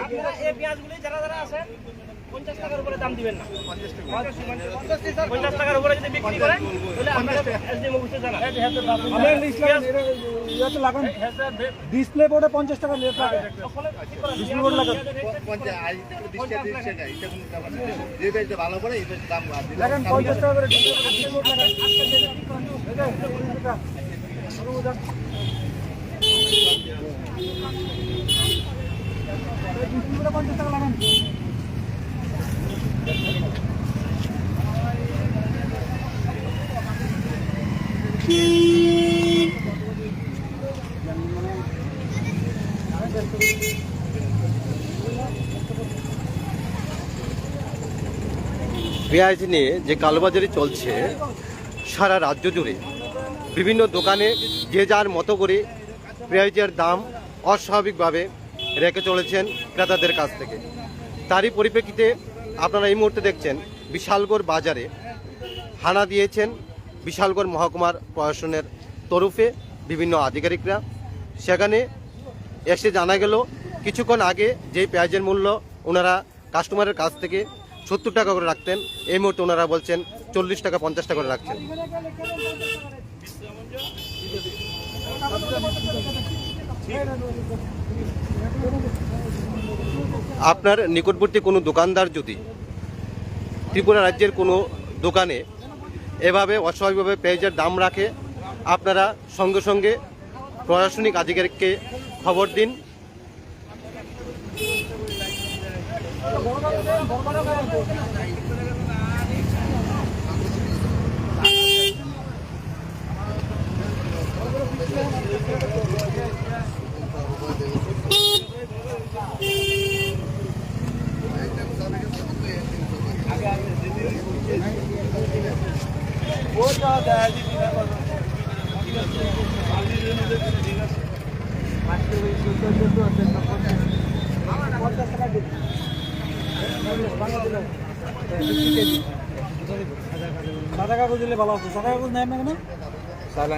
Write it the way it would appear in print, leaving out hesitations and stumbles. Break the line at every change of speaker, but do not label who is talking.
আপনারা এই পেঁয়াজগুলি যারা যারা আছে 50 টাকার উপরে দাম দিবেন না। 50 টাকার উপরে যদি বিক্রি করেন তাহলে আপনারা এসডি মুখে জানা
আমরা ইয়াতে লাগান ডিসপ্লে বোর্ডে 50 টাকা লেট লাগে। ডিসপ্লে বোর্ড লাগান 50 টাকা করে ডিসপ্লে বোর্ড লাগান। ডিসপ্লে 50 টাকা লাগান।
পেঁয়াজ নিয়ে যে কালোবাজারি চলছে সারা রাজ্য জুড়ে বিভিন্ন দোকানে যে যার মতো করে পেঁয়াজের দাম অস্বাভাবিকভাবে রেখে চলেছেন ক্রেতাদের কাছ থেকে। তারই পরিপ্রেক্ষিতে আপনারা এই মুহূর্তে দেখছেন বিশালগড় বাজারে হানা দিয়েছেন বিশালগড় মহকুমার প্রশাসনের তরফে বিভিন্ন আধিকারিকরা। সেখানে এসে জানা গেল কিছুক্ষণ আগে যেই পেঁয়াজের মূল্য ওনারা কাস্টমারের কাছ থেকে 70 টাকা করে রাখতেন, এই মুহূর্তে ওনারা বলছেন 40 টাকা 50 টাকা করে রাখছেন। আপনার নিকটবর্তী কোনো দোকানদার যদি ত্রিপুরা রাজ্যের কোনো দোকানে এভাবে অস্বাভাবিকভাবে পেঁয়াজের দাম রাখে, আপনারা সঙ্গে সঙ্গে প্রশাসনিক আধিকারিককে খবর দিন।
সাদা কাগজ দিলে ভালো আছে। সাদা কাগজ নেয় না কেন? সাদা